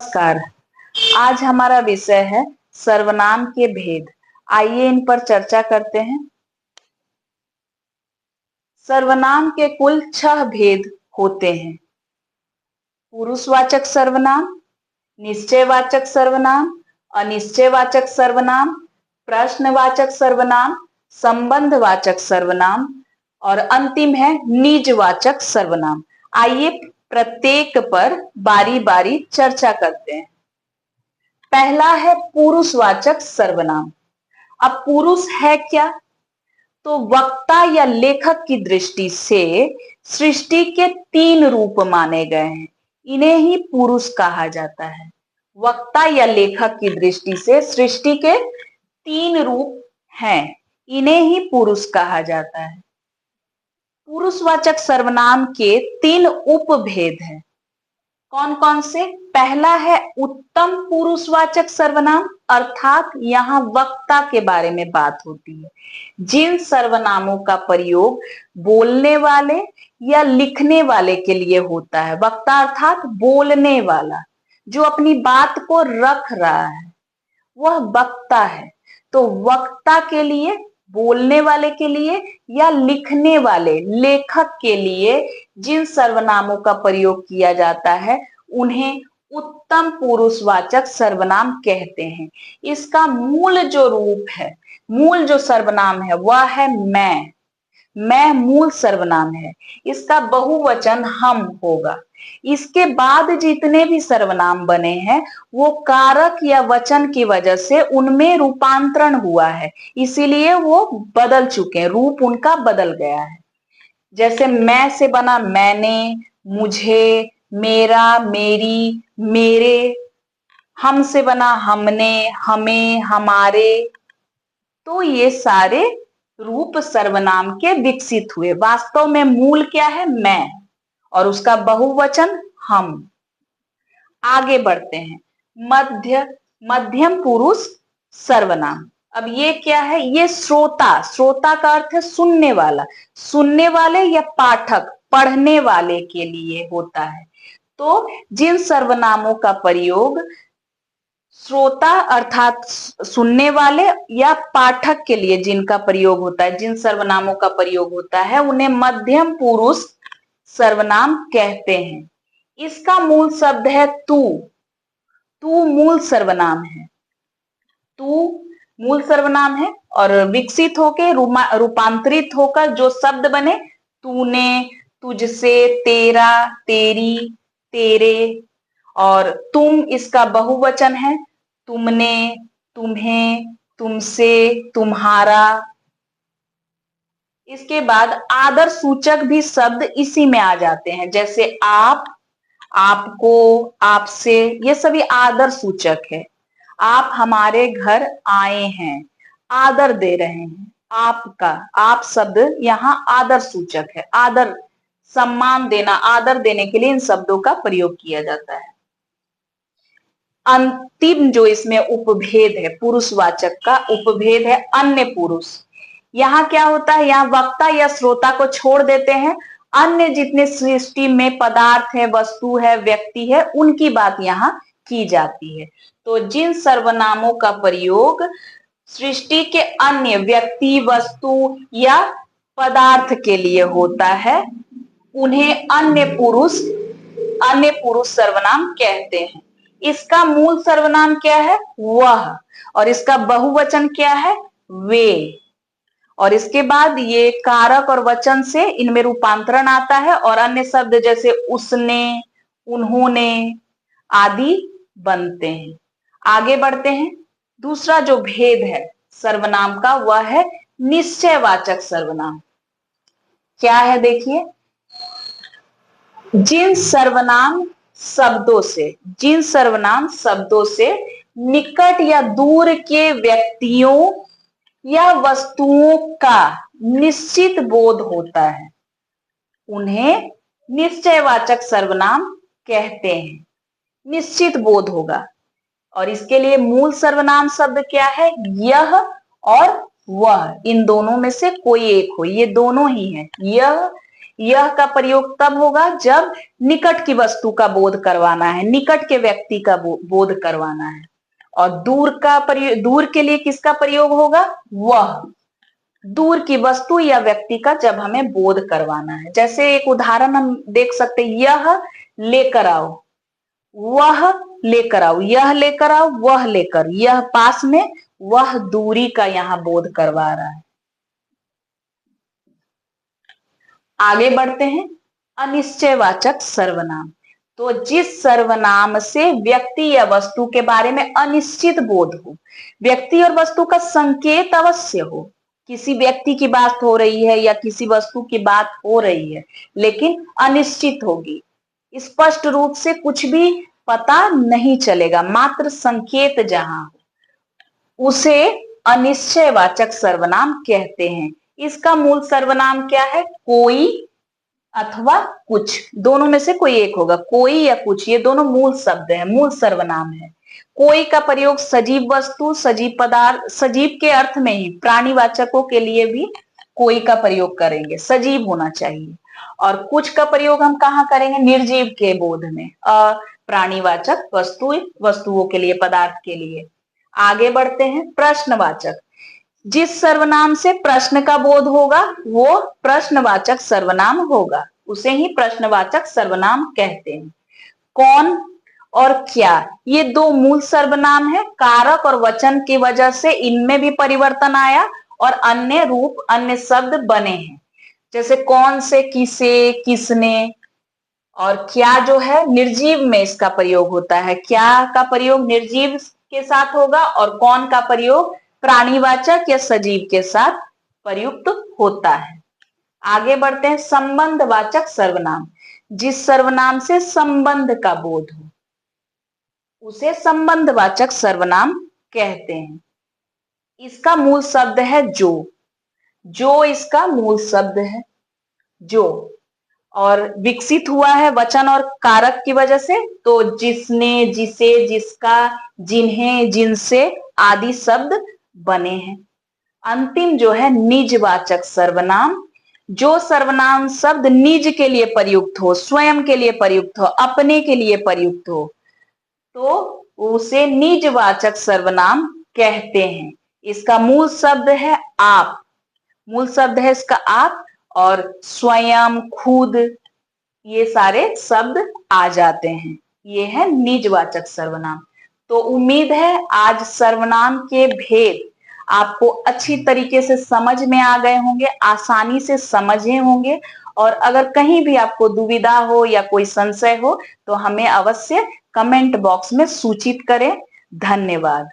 नमस्कार। आज हमारा विषय है सर्वनाम के भेद। आइए इन पर चर्चा करते हैं। सर्वनाम के कुल 6 भेद होते हैं। पुरुषवाचक सर्वनाम, निश्चयवाचक सर्वनाम, अनिश्चयवाचक सर्वनाम, प्रश्नवाचक सर्वनाम, संबंधवाचक सर्वनाम और अंतिम है निजवाचक सर्वनाम। आइए प्रत्येक पर बारी बारी चर्चा करते हैं। पहला है पुरुषवाचक सर्वनाम। अब पुरुष है क्या? तो वक्ता या लेखक की दृष्टि से सृष्टि के 3 रूप माने गए हैं, इन्हें ही पुरुष कहा जाता है। वक्ता या लेखक की दृष्टि से सृष्टि के 3 रूप हैं, इन्हें ही पुरुष कहा जाता है। पुरुषवाचक सर्वनाम के 3 उपभेद हैं। कौन कौन से? पहला है उत्तम पुरुषवाचक सर्वनाम, अर्थात यहाँ वक्ता के बारे में बात होती है। जिन सर्वनामों का प्रयोग बोलने वाले या लिखने वाले के लिए होता है। वक्ता अर्थात बोलने वाला, जो अपनी बात को रख रहा है, वह वक्ता है। तो वक्ता के लिए, बोलने वाले के लिए या लिखने वाले लेखक के लिए जिन सर्वनामों का प्रयोग किया जाता है, उन्हें उत्तम पुरुषवाचक सर्वनाम कहते हैं। इसका मूल जो रूप है, मूल जो सर्वनाम है, वह है मैं। मैं मूल सर्वनाम है। इसका बहुवचन हम होगा। इसके बाद जितने भी सर्वनाम बने हैं, वो कारक या वचन की वजह से उनमें रूपांतरण हुआ है, इसीलिए वो बदल चुके हैं, रूप उनका बदल गया है। जैसे मैं से बना मैंने, मुझे, मेरा, मेरी, मेरे। हम से बना हमने, हमें, हमारे। तो ये सारे रूप सर्वनाम के विकसित हुए। वास्तव में मूल क्या है? मैं, और उसका बहुवचन हम। आगे बढ़ते हैं। मध्यम पुरुष सर्वनाम। अब ये क्या है? ये श्रोता, श्रोता का अर्थ है सुनने वाला, सुनने वाले या पाठक, पढ़ने वाले के लिए होता है। तो जिन सर्वनामों का प्रयोग श्रोता अर्थात सुनने वाले या पाठक के लिए जिनका प्रयोग होता है, जिन सर्वनामों का प्रयोग होता है, उन्हें मध्यम पुरुष सर्वनाम कहते हैं। इसका मूल शब्द है तू। तू मूल सर्वनाम है। तू मूल सर्वनाम है और विकसित होकर रूपांतरित होकर जो शब्द बने, तूने, तुझसे, तेरा, तेरी, तेरे। और तुम इसका बहुवचन है, तुमने, तुम्हें, तुमसे, तुम्हारा। इसके बाद आदर सूचक भी शब्द इसी में आ जाते हैं, जैसे आप, आपको, आपसे। ये सभी आदर सूचक है। आप हमारे घर आए हैं, आदर दे रहे हैं। आपका, आप शब्द यहाँ आदर सूचक है। आदर, सम्मान देना, आदर देने के लिए इन शब्दों का प्रयोग किया जाता है। अंतिम जो इसमें उपभेद है, पुरुषवाचक का उपभेद है अन्य पुरुष। यहाँ क्या होता है? यहाँ वक्ता या श्रोता को छोड़ देते हैं। अन्य जितने सृष्टि में पदार्थ है, वस्तु है, व्यक्ति है, उनकी बात यहाँ की जाती है। तो जिन सर्वनामों का प्रयोग सृष्टि के अन्य व्यक्ति, वस्तु या पदार्थ के लिए होता है, उन्हें अन्य पुरुष सर्वनाम कहते हैं। इसका मूल सर्वनाम क्या है? वह। और इसका बहुवचन क्या है? वे। और इसके बाद ये कारक और वचन से इनमें रूपांतरण आता है और अन्य शब्द जैसे उसने, उन्होंने आदि बनते हैं। आगे बढ़ते हैं। दूसरा जो भेद है सर्वनाम का, वह है निश्चयवाचक सर्वनाम। क्या है? देखिए, जिन सर्वनाम शब्दों से निकट या दूर के व्यक्तियों या वस्तुओं का निश्चित बोध होता है, उन्हें निश्चयवाचक सर्वनाम कहते हैं। निश्चित बोध होगा। और इसके लिए मूल सर्वनाम शब्द क्या है? यह और वह। इन दोनों में से कोई एक हो, ये दोनों ही है। यह यह का प्रयोग तब होगा जब निकट की वस्तु का बोध करवाना है, निकट के व्यक्ति का बोध करवाना है। और दूर के लिए किसका प्रयोग होगा? वह, दूर की वस्तु या व्यक्ति का जब हमें बोध करवाना है। जैसे एक उदाहरण हम देख सकते हैं, यह लेकर आओ, वह लेकर आओ, यह लेकर आओ, वह लेकर, यह पास में, वह दूरी का यहां बोध करवा रहा है। आगे बढ़ते हैं, अनिश्चयवाचक सर्वनाम। तो जिस सर्वनाम से व्यक्ति या वस्तु के बारे में अनिश्चित बोध हो, व्यक्ति और वस्तु का संकेत अवश्य हो, किसी व्यक्ति की बात हो रही है या किसी वस्तु की बात हो रही है, लेकिन अनिश्चित होगी, स्पष्ट रूप से कुछ भी पता नहीं चलेगा, मात्र संकेत जहां हो, उसे अनिश्चयवाचक सर्वनाम कहते हैं। इसका मूल सर्वनाम क्या है? कोई अथवा कुछ, दोनों में से कोई एक होगा। कोई या कुछ, ये दोनों मूल शब्द हैं, मूल सर्वनाम है। कोई का प्रयोग सजीव वस्तु, सजीव पदार्थ, सजीव के अर्थ में ही प्राणीवाचकों के लिए भी कोई का प्रयोग करेंगे, सजीव होना चाहिए। और कुछ का प्रयोग हम कहाँ करेंगे? निर्जीव के बोध में, प्राणीवाचक वस्तुओं के लिए, पदार्थ के लिए। आगे बढ़ते हैं, प्रश्नवाचक। जिस सर्वनाम से प्रश्न का बोध होगा वो प्रश्नवाचक सर्वनाम होगा, उसे ही प्रश्नवाचक सर्वनाम कहते हैं। कौन और क्या, ये दो मूल सर्वनाम है। कारक और वचन की वजह से इनमें भी परिवर्तन आया और अन्य रूप, अन्य शब्द बने हैं। जैसे कौन से किसे, किसने, और क्या जो है निर्जीव में इसका प्रयोग होता है। क्या का प्रयोग निर्जीव के साथ होगा और कौन का प्रयोग प्राणीवाचक या सजीव के साथ प्रयुक्त होता है। आगे बढ़ते हैं, संबंधवाचक सर्वनाम। जिस सर्वनाम से संबंध का बोध हो उसे संबंधवाचक सर्वनाम कहते हैं। इसका मूल शब्द है जो इसका मूल शब्द है जो, और विकसित हुआ है वचन और कारक की वजह से। तो जिसने, जिसे, जिसका, जिन्हें, जिनसे आदि शब्द बने हैं। अंतिम जो है निजवाचक सर्वनाम। जो सर्वनाम शब्द निज के लिए प्रयुक्त हो, स्वयं के लिए प्रयुक्त हो, अपने के लिए प्रयुक्त हो, तो उसे निजवाचक सर्वनाम कहते हैं। इसका मूल शब्द है आप, मूल शब्द है इसका आप, और स्वयं, खुद, ये सारे शब्द आ जाते हैं। ये है निजवाचक सर्वनाम। तो उम्मीद है आज सर्वनाम के भेद आपको अच्छी तरीके से समझ में आ गए होंगे, आसानी से समझे होंगे। और अगर कहीं भी आपको दुविधा हो या कोई संशय हो तो हमें अवश्य कमेंट बॉक्स में सूचित करें। धन्यवाद।